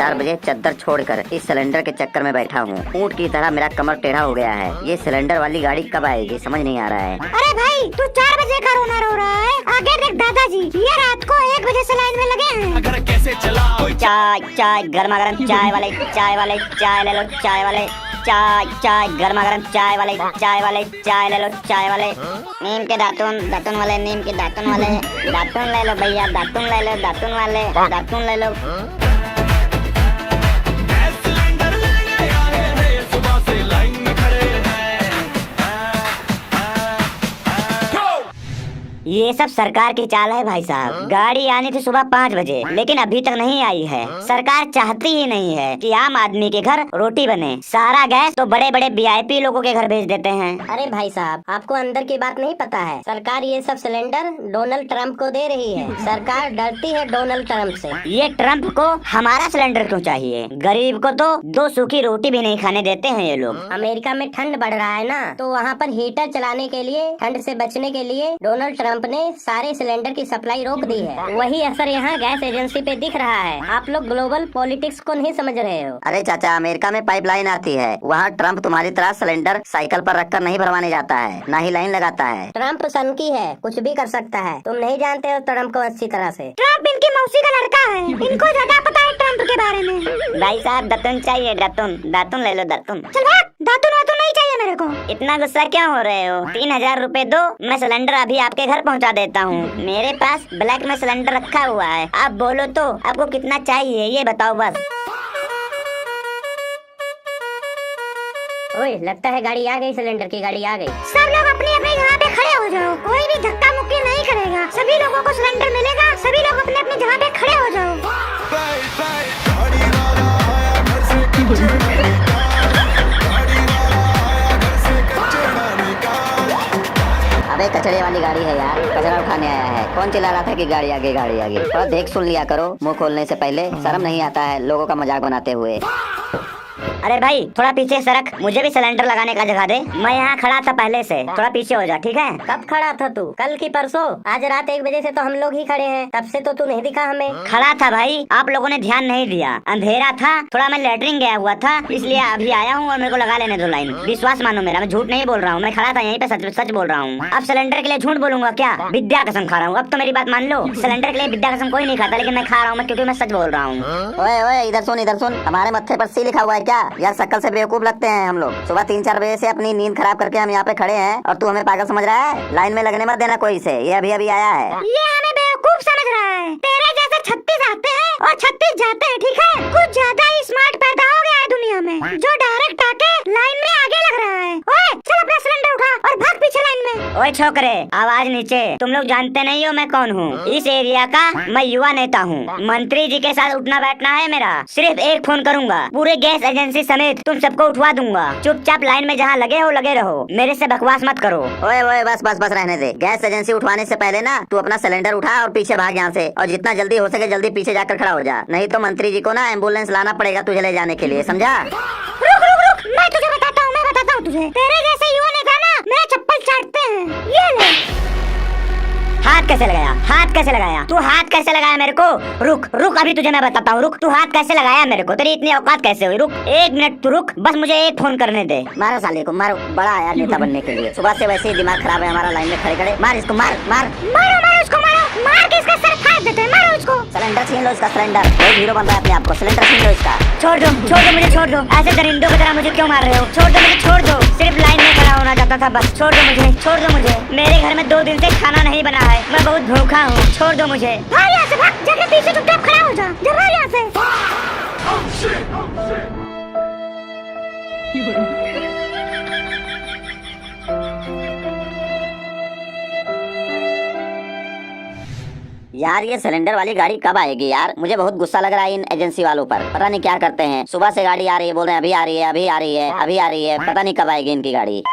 4 बजे चद्दर छोड़कर इस सिलेंडर के चक्कर में बैठा हूँ। ऊँट की तरह मेरा कमर टेढ़ा हो गया है। ये सिलेंडर वाली गाड़ी कब आएगी समझ नहीं आ रहा है। अरे भाई तू 4 बजे का रोना रो रहा है, आगे देख दादाजी ये रात को 1 बजे से लाइन में लगे हैं। अगर कैसे चला चाय चाय गर्मा गर्म चाय वाले चाय ले लो चाय वाले चाय गर्मा गर्म चाय वाले चाय ले लो चाय वाले। नीम के दातुन वाले नीम के दातुन वाले दातुन ले लो भैया दातुन ले लो दातुन वाले दातुन ले लो। सिलेंडर लेने आए हैं, सुबह से लाइन में खड़े हैं। ये सब सरकार की चाल है भाई साहब। गाड़ी आनी थी सुबह 5 बजे लेकिन अभी तक नहीं आई है। सरकार चाहती ही नहीं है कि आम आदमी के घर रोटी बने। सारा गैस तो बड़े बड़े VIP लोगों के घर भेज देते हैं। अरे भाई साहब आपको अंदर की बात नहीं पता है, सरकार ये सब सिलेंडर डोनाल्ड ट्रम्प को दे रही है। सरकार डरती है डोनाल्ड ट्रम्प से। ये ट्रम्प को हमारा सिलेंडर क्यों चाहिए? गरीब को तो 2 सूखी रोटी भी नहीं खाने देते हैं ये लोग। अमेरिका में ठंड बढ़ रहा है ना, तो वहाँ पर हीटर चलाने के लिए, ठंड से बचने के लिए डोनाल्ड ट्रम्प ने सारे सिलेंडर की सप्लाई रोक दी है। वही असर यहाँ गैस एजेंसी पे दिख रहा है। आप लोग ग्लोबल पॉलिटिक्स को नहीं समझ रहे हो। अरे चाचा अमेरिका में पाइपलाइन आती है, वहाँ ट्रम्प तुम्हारी तरह सिलेंडर साइकिल पर रखकर नहीं भरवाने जाता है, ना ही लाइन लगाता है। ट्रम्प सनकी है, कुछ भी कर सकता है। तुम नहीं जानते हो ट्रम्प को अच्छी तरह से। ट्रम्प इनकी मौसी का लड़का है, इनको ज्यादा पता है ट्रम्प के बारे में। भाई साहब दातुन चाहिए दातुन ले लो दातुन। चल भाग, दातुन वातुन नहीं चाहिए मेरे को। इतना गुस्सा क्यों हो रहे हो? 3000 रुपए दो, मैं सिलेंडर अभी आपके घर पहुंचा देता हूँ। मेरे पास ब्लैक में सिलेंडर रखा हुआ है। आप बोलो तो आपको कितना चाहिए ये बताओ बस। ओए लगता है गाड़ी आ गई, सिलेंडर की गाड़ी आ गई। सब लोग अपनी अपनी जगह पे खड़े हो जाओ, कोई भी धक्का मुक्की नहीं करेगा। सभी लोगों को सिलेंडर मिलेगा, सभी लोग अपने अपनी जगह पे खड़े हो जाओ। अबे कचरे वाली गाड़ी है यार, कचरा उठाने आया है। कौन चिल्ला रहा था कि गाड़ी आ गई? थोड़ा देख सुन लिया करो, मुंह खोलने से पहले। शर्म नहीं आता है लोगों का मजाक बनाते हुए? अरे भाई थोड़ा पीछे सरक, मुझे भी सिलेंडर लगाने का जगह दे। मैं यहाँ खड़ा था पहले से, थोड़ा पीछे हो जा ठीक है? कब खड़ा था तू? कल की परसों? आज रात 1 बजे से तो हम लोग ही खड़े हैं, तब से तो तू नहीं दिखा हमें। खड़ा था भाई, आप लोगों ने ध्यान नहीं दिया। अंधेरा था, थोड़ा मैं लेटरिन गया हुआ था, इसलिए अभी आया हूँ और मेरे को लगा लेने दो लाइन। विश्वास मानो मेरा, मैं झूठ नहीं बोल रहा हूँ। मैं खड़ा था यहीं पे, सच बोल रहा हूँ। अब सिलेंडर के लिए झूठ बोलूंगा क्या? विद्या कसम खा रहा हूँ। अब तो मेरी बात मान लो, सिलेंडर के लिए विद्या कसम कोई नहीं खाता, लेकिन मैं खा रहा हूँ क्योंकि मैं सच बोल रहा हूँ। ओए इधर सुन, हमारे मत्थे पर सी लिखा हुआ है क्या? यार शक्ल से बेवकूफ लगते हैं हम लोग। सुबह 3-4 बजे से अपनी नींद खराब करके हम यहाँ पे खड़े हैं और तू हमें पागल समझ रहा है? लाइन में लगने मत देना कोई से, ये अभी आया है। ये हमें बेवकूफ समझ रहा है। तेरे जैसे 36 आते हैं और 36 जाते हैं, ठीक है? कुछ ज्यादा ही स्मार्ट पैदा हो गया है दुनिया में, जो डायरेक्ट आके लाइन में आगे लग रहा है। ओए चल अपना सिलेंडर उठा और भाग पीछे लाइन में। ओए छोकरे आवाज नीचे। तुम लोग जानते नहीं हो मैं कौन हूँ? इस एरिया का मैं युवा नेता हूँ। मंत्री जी के साथ उठना बैठना है मेरा। सिर्फ एक फोन करूंगा, पूरे गैस एजेंसी समेत तुम सबको उठवा दूंगा। चुपचाप लाइन में जहाँ लगे रहो, मेरे से बकवास मत करो। ओए बस रहने दे। गैस एजेंसी उठवाने से पहले ना तू अपना सिलेंडर उठा और पीछे भाग यहाँ से, और जितना जल्दी हो सके जल्दी पीछे जाकर खड़ा हो जा, नहीं तो मंत्री जी को ना एम्बुलेंस लाना पड़ेगा तुझे ले जाने के लिए, समझा? रुक, मैं तुझे बताता हूँ तुझे। तेरे जैसे युवा नेता ना मेरा चप्पल चाटते हैं। ये ले। हाथ कैसे लगाया? तू हाथ कैसे लगाया मेरे को? रुक अभी तुझे मैं बताता हूँ। रुक, तू हाथ कैसे लगाया मेरे को? तेरी इतनी औकात कैसे हुई? रुक 1 मिनट तू रुक, बस मुझे एक फोन करने दे। मारो साले को, मारो। बड़ा आया नेता बनने के लिए। सुबह से वैसे ही दिमाग खराब है हमारा, लाइन में खड़े। मार इसको, मार उसको मार के इसका सर फाड़ देते हैं। मारो उसको। सिलेंडर छीन लो इसका, सिलेंडर। एक हीरो बन रहा है अपने आप को। सिलेंडर छीन लो इसका। छोड़ दो मुझे, छोड़ दो। ऐसे दरिंदों की तरह मुझे क्यों मार रहे हो? छोड़ दो। सिर्फ लाइन में खड़ा होना चाहता था बस। छोड़ दो मुझे। मेरे घर में 2 दिन से खाना नहीं बना है, मैं बहुत भूखा हूँ। छोड़ दो मुझे। भाग यहाँ से, भाग। जाके पीछे चुपचाप खड़ा हो जा। जा भाग यहाँ से। यार ये सिलेंडर वाली गाड़ी कब आएगी यार? मुझे बहुत गुस्सा लग रहा है इन एजेंसी वालों पर। पता नहीं क्या करते हैं, सुबह से गाड़ी आ रही है, बोल रहे हैं अभी आ रही है। पता नहीं कब आएगी इनकी गाड़ी।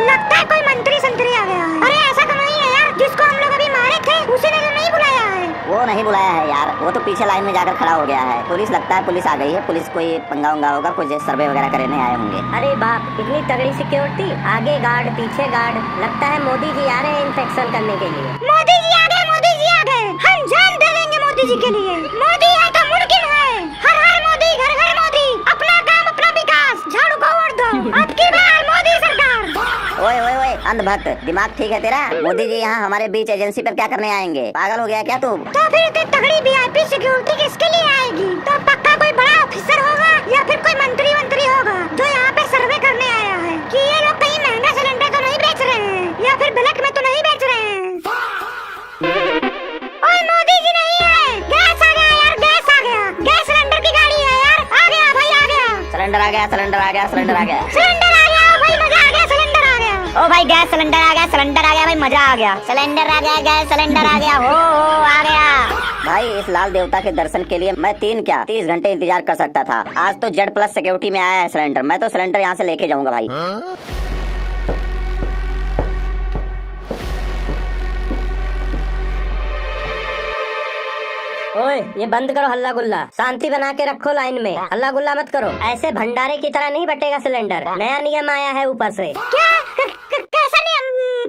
लगता है कोई मंत्री संतरी आ गया है। अरे ऐसा तो नहीं है यार, जिसको हम लोग अभी मारे थे उसी ने तो नहीं बुलाया है। वो को नहीं बुलाया है यार, वो तो पीछे लाइन में जाकर खड़ा हो गया है। पुलिस लगता है, पुलिस आ गई है। पुलिस कोई पंगा उंगा होगा, कुछ सर्वे वगैरह करने आए होंगे। अरे बाप, इतनी तगड़ी सिक्योरिटी, आगे गार्ड पीछे गार्ड, लगता है मोदी जी आ रहे हैं इंस्पेक्शन करने के लिए। मोदी जी आ गए, मोदी जी आ गए, हम जान दे देंगे मोदी जी के लिए। मोदी है तो मुमकिन है। हर हर मोदी, घर घर मोदी, अपना काम अपना विकास, झाड़ू को वोट दो, अब की बार मोदी सरकार। ओए ओए ओए अंधभक्त, दिमाग ठीक है तेरा? मोदी जी यहाँ हमारे बीच एजेंसी पर क्या करने आएंगे? पागल हो गया क्या तू? तो फिर इतनी तगड़ी वीआईपी सिक्योरिटी किसके लिए आएगी? तो पक्का कोई बड़ा ऑफिसर होगा या फिर कोई मंत्री होगा जो यहाँ पे सर्वे करने आया है कि ये लोग कहीं महंगा सिलेंडर तो नहीं बेच रहे हैं या फिर ब्लैक में तो नहीं बेच रहे हैं। ओए मोदी जी नहीं है, गैस आ गया यार, गैस आ गया, गैस सिलेंडर की गाड़ी है यार, आ गया भाई, आ गया सिलेंडर आ गया, सिलेंडर आ गया, सिलेंडर आ गया, सिलेंडर आ गया भाई, मजा आ गया, सिलेंडर आ गया। ओ भाई गैस सिलेंडर आ गया, सिलेंडर आ गया भाई, मजा आ गया, सिलेंडर आ गया, गैस सिलेंडर आ गया, हो आ गया। भाई इस लाल देवता के दर्शन के लिए मैं 30 घंटे इंतजार कर सकता था। आज तो जेड प्लस सिक्योरिटी में आया है सिलेंडर, मैं तो सिलेंडर यहाँ से लेके जाऊंगा भाई। ओए ये बंद करो हल्ला गुल्ला, शांति बना के रखो लाइन में, हल्ला गुल्ला मत करो। ऐसे भंडारे की तरह नहीं बटेगा सिलेंडर, नया नियम आया है ऊपर से। क्या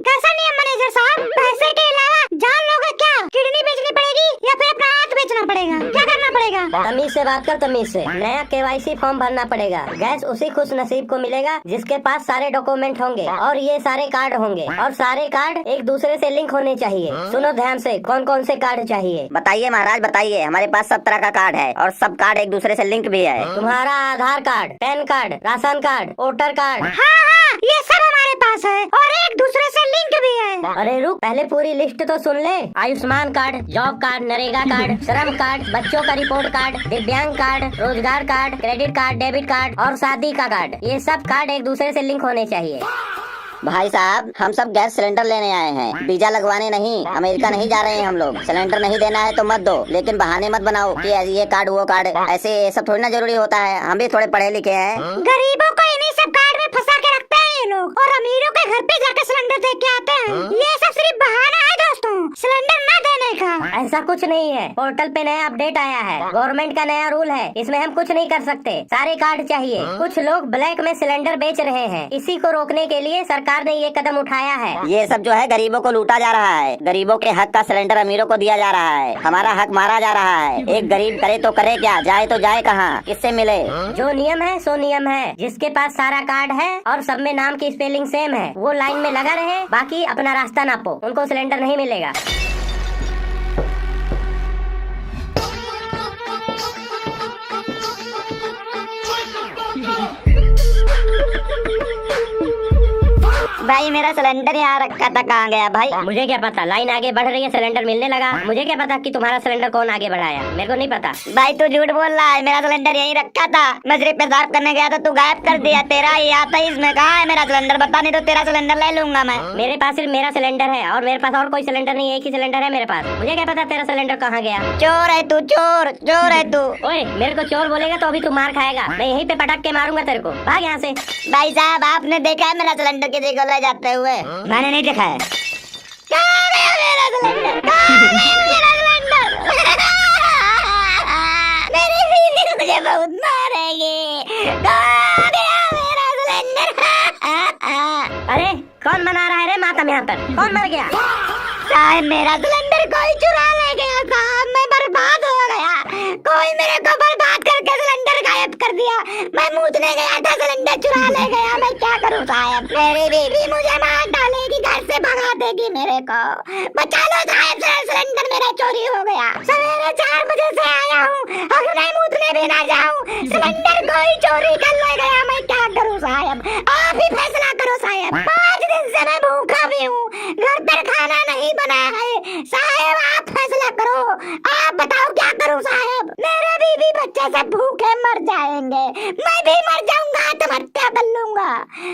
कैसा नियम मैनेजर साहब? पैसे के अलावा जान लोगे क्या? किडनी बेचनी पड़ेगी या फिर अपना हाथ बेचना पड़ेगा? क्या करना पड़ेगा? तमीज से बात कर, तमीज से। नया केवाईसी फॉर्म भरना पड़ेगा। गैस उसी खुश नसीब को मिलेगा जिसके पास सारे डॉक्यूमेंट होंगे और ये सारे कार्ड होंगे, और सारे कार्ड एक दूसरे से लिंक होने चाहिए। सुनो ध्यान से, कौन कौन से कार्ड चाहिए? बताइए महाराज बताइए, हमारे पास सब तरह का कार्ड है और सब कार्ड एक दूसरे से लिंक भी है। तुम्हारा Aadhaar card, PAN card, ration card, voter card, हाँ, ये सब हमारे पास है और एक दूसरे से लिंक भी है। अरे रुक, पहले पूरी लिस्ट तो सुन ले। Ayushman card, job card, NREGA card, श्रम कार्ड, बच्चों का रिपोर्ट कार्ड, दिव्यांग कार्ड, रोजगार card, credit card, debit card और शादी का कार्ड, ये सब कार्ड एक दूसरे से लिंक होने चाहिए। भाई साहब हम सब गैस सिलेंडर लेने आए हैं, वीजा लगवाने नहीं। अमेरिका नहीं जा रहे हैं हम लोग। सिलेंडर नहीं देना है तो मत दो, लेकिन बहाने मत बनाओ कि ये कार्ड वो कार्ड, ऐसे ये सब थोड़ी ना जरूरी होता है। हम भी थोड़े पढ़े लिखे हैं। गरीबों को इन्हीं सब कार्ड में फंसा के रखते हैं ये लोग, और अमीरों के घर पे जाकर सिलेंडर दे के आते हैं। ये सब सिर्फ बहाना है दोस्तों, सिलेंडर न देने का। ऐसा कुछ नहीं है, पोर्टल पे नया अपडेट आया है, गवर्नमेंट का नया रूल है, इसमें हम कुछ नहीं कर सकते। सारे कार्ड चाहिए। कुछ लोग ब्लैक में सिलेंडर बेच रहे हैं, इसी को रोकने के लिए सरकार ने ये कदम उठाया है। ये सब जो है गरीबों को लूटा जा रहा है। गरीबों के हक का सिलेंडर अमीरों को दिया जा रहा है। हमारा हक मारा जा रहा है। एक गरीब करे तो करे क्या, जाए तो जाए कहाँ, किससे मिले? जो नियम है सो नियम है। जिसके पास सारा कार्ड है और सब में नाम की स्पेलिंग सेम है, वो लाइन में लगा रहे, बाकी अपना रास्ता नापो, उनको सिलेंडर नहीं मिलेगा। भाई मेरा सिलेंडर यहाँ रखा था, कहाँ गया भाई? मुझे क्या पता, लाइन आगे बढ़ रही है, सिलेंडर मिलने लगा। मुझे क्या पता कि तुम्हारा सिलेंडर कौन आगे बढ़ाया, मेरे को नहीं पता। भाई तू झूठ बोल रहा है, मेरा सिलेंडर यहीं रखा था। मैं सिर्फ पेशाब करने गया था, तू गायब कर दिया। तेरा ही आता है, इसमें कहाँ है मेरा सिलेंडर? बता, नहीं तो तेरा सिलेंडर ले लूंगा मैं। मेरे पास सिर्फ मेरा सिलेंडर है और मेरे पास और कोई सिलेंडर नहीं है, एक ही सिलेंडर है मेरे पास। मुझे क्या पता तेरा सिलेंडर कहाँ गया? चोर है तू, चोर चोर है तू। ओए मेरे को चोर बोलेगा तो अभी तू मार खाएगा, मैं यहीं पे पटक के मारूंगा तेरे को। भाग यहाँ से। भाई साहब आपने देखा है मेरा सिलेंडर किसी को ले जाते हुए? मैंने नहीं देखा है। कहाँ गया मेरा सिलेंडर? कहाँ गया मेरा सिलेंडर? मेरी बीवी मुझे बहुत मारेगी। कहाँ गया मेरा सिलेंडर? अरे कौन मना रहा है रे मातम यहाँ पर? कौन मर गया? साहब मेरा सिलेंडर कोई चुरा ले गया साहब, मैं बर्बाद हो गया। कोई मेरे को बर्बाद करके सिलेंडर गायब कर दिया। मैं मूतने गया था, सिलेंडर चुरा ले गया। मैं क्या करूं साहब? मेरी बीवी मुझे मार डालेगी, घर से भगा देगी मेरे को। बचा लो साहब, सिलेंडर मेरा चोरी हो गया। सवेरे 4 बजे से आया हूँ, अगर मैं मूतने भी ना जाऊँ, सिलेंडर कोई चोरी कर ले गया। मैं क्या करूँ साहब? आप ही फैसला करो साहब। 5 दिन से मैं भूखा भी हूँ, घर पर खाना नहीं बना है। साहब आप फैसला करो, आप बताओ क्या करूं साहब? मेरे बीवी बच्चे सब भूखे मर जाएंगे, मैं भी मर जाऊंगा, आत्महत्या कर लूंगा।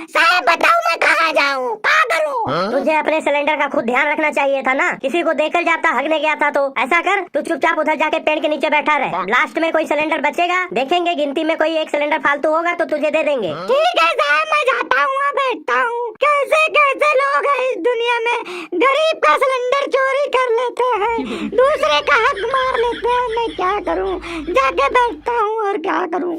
साहब बताओ मैं कहाँ जाऊं, क्या करूं? तुझे अपने सिलेंडर का खुद ध्यान रखना चाहिए था ना। किसी को देखकर जाता, हगने गया था तो ऐसा कर, तू चुपचाप उधर जाके पेड़ के नीचे बैठा रहे। लास्ट में कोई सिलेंडर बचेगा, देखेंगे गिनती में कोई एक सिलेंडर फालतू होगा तो तुझे दे देंगे। ठीक है साहब, मैं जाता हूँ, बैठता हूँ। कैसे कैसे लोग हैं इस दुनिया में, गरीब का सिलेंडर चोरी कर लेते लेते हैं, दूसरे का हक मार लेते हैं। मैं क्या करूं, जाके बैठता हूं और क्या करूं।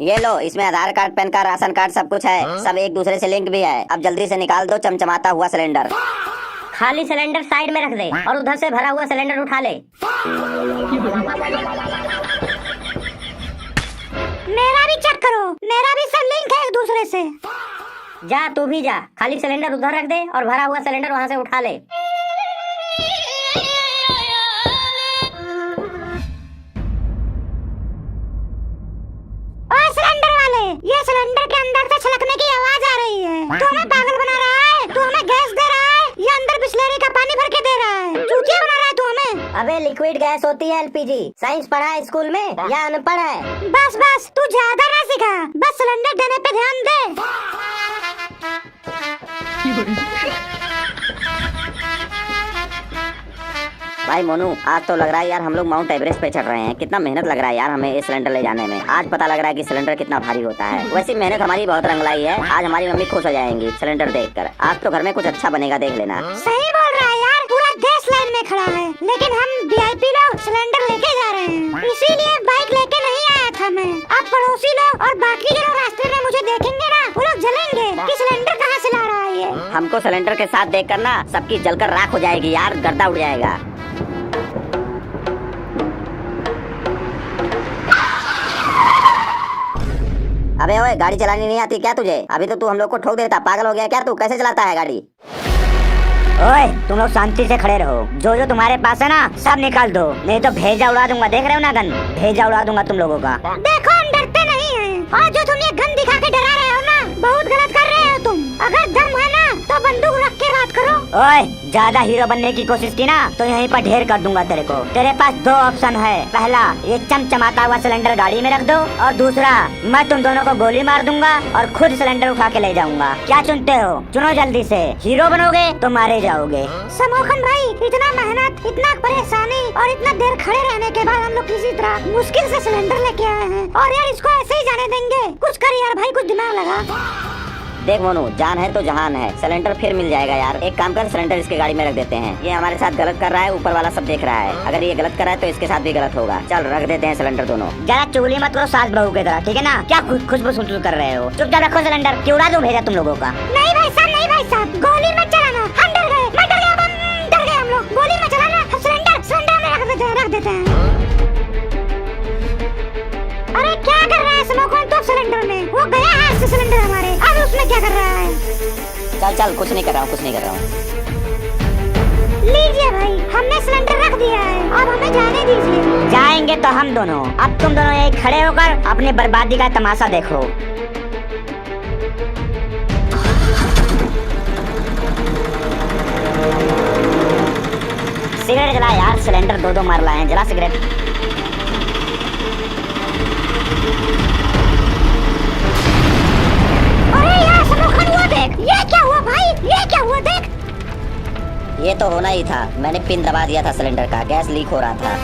ये लो, इसमें Aadhaar card, PAN card, ration card सब कुछ है। सब एक दूसरे से लिंक भी है। अब जल्दी से निकाल दो चमचमाता हुआ सिलेंडर। खाली सिलेंडर साइड में रख दे और उधर से भरा हुआ सिलेंडर उठा ले। मेरा भी चेक करो, मेरा भी सब लिंक है एक दूसरे से। जा तू भी जा, खाली सिलेंडर उधर रख दे और भरा हुआ सिलेंडर वहाँ से उठा ले। सिलेंडर वाले, ये सिलेंडर के अंदर से छलकने की आवाज आ रही है। तू हमें पागल बना रहा है, तू हमें गैस दे रहा है या अंदर बिस्लेरी का पानी भर के दे रहा है? चूतिया बना रहा है तू हमें। अबे लिक्विड गैस होती है एलपीजी। साइंस पढ़ा है स्कूल में या अनपढ़ है? बस बस, तू ज्यादा ना सिखा, बस सिलेंडर देने पे ध्यान दे। भाई मोनू, आज तो लग रहा है यार हम लोग माउंट एवरेस्ट पे चढ़ रहे हैं। कितना मेहनत लग रहा है यार हमें ये सिलेंडर ले जाने में। आज पता लग रहा है कि सिलेंडर कितना भारी होता है। वैसे मेहनत हमारी बहुत रंगलाई है। आज हमारी मम्मी खुश हो जाएंगी सिलेंडर देखकर। आज तो घर में कुछ अच्छा बनेगा, देख लेना। सही बोल रहा है यार, पूरा देश लाइन में खड़ा है, लेकिन हम वीआईपी लोग सिलेंडर लेके जा रहे हैं। इसीलिए बाइक लेके नहीं आया था मैं। अब पड़ोसी लोग और बाकी जो लोग रास्ते में मुझे देखेंगे ना, वो लोग जलेंगे कि सिलेंडर कहाँ से ला रहा है ये। हमको सिलेंडर के साथ देखकर ना सबकी जलकर राख हो जाएगी यार, गर्दा उड़ जाएगा। अबे ओए, गाड़ी चलानी नहीं आती क्या तुझे? अभी तो तू हम लोग को ठोक देता। पागल हो गया क्या तू? कैसे चलाता है गाड़ी? ओए तुम लोग शांति से खड़े रहो। जो जो तुम्हारे पास है ना सब निकाल दो, नहीं तो भेजा उड़ा दूंगा। देख रहे हो ना गन? भेजा उड़ा दूंगा तुम लोगों का। देखो हम डरते नहीं हैं, और जो तुम ये गन दिखा के डरा रहे हो ना, बहुत गलत कर रहे हो तुम। अगर दम है ना तो बंदूक रख के बात करो। ओए, ज्यादा हीरो बनने की कोशिश की ना तो यहीं पर ढेर कर दूंगा तेरे को। तेरे पास दो ऑप्शन है। पहला, ये चमचमाता हुआ सिलेंडर गाड़ी में रख दो, और दूसरा, मैं तुम दोनों को गोली मार दूंगा और खुद सिलेंडर उठा के ले जाऊंगा। क्या चुनते हो? चुनो जल्दी से। हीरो बनोगे तो मारे जाओगे। समोखन भाई, इतना मेहनत, इतना परेशानी और इतना देर खड़े रहने के बाद हम लोग किसी तरह मुश्किल से सिलेंडर लेके आए हैं, और यार इसको ऐसे ही जाने देंगे? कुछ कर यार भाई, कुछ दिमाग लगा। देख मोनू, जान है तो जहान है। सिलेंडर फिर मिल जाएगा यार। एक काम कर, सिलेंडर इसके गाड़ी में रख देते हैं। ये हमारे साथ गलत कर रहा है, ऊपर वाला सब देख रहा है। अगर ये गलत कर रहा है तो इसके साथ भी गलत होगा। चल रख देते हैं सिलेंडर दोनों। जरा चुगली मत करो सास बहू की तरह, ठीक है ना? क्या खुशबू सुन कर रहे हो? चुपचाप रखो सिलेंडर। क्यों उड़ा दूं भेजा तुम लोगों का? नहीं भाई साहब, नहीं भाई साहब, गोली मत चलाना। हम डर गए, मैं डर गया, डर गए हम लोग। गोली मत चलाना, सिलेंडर में रख देते हैं। अरे क्या कर रहा है समोखन तो सिलेंडर में? वो गया हाथ से सिलेंडर हमारे, अब उसमें क्या कर रहा है? चल कुछ नहीं कर रहा हूँ, कुछ नहीं कर रहा हूँ। लीजिए भाई, हमने सिलेंडर रख दिया है, अब हमें जाने दीजिए। जाएंगे तो हम दोनों। अब तुम दोनों यहीं खड़े होकर अपनी बर्बादी का तमाशा देखो। सिगरेट जला यार, सिलेंडर दो मार लाए हैं। जला सिगरेट। अरे यार समोखन, वो देख, ये क्या हुआ भाई? ये क्या हुआ देख? ये तो होना ही था। मैंने पिन दबा दिया था सिलेंडर का, गैस लीक हो रहा था।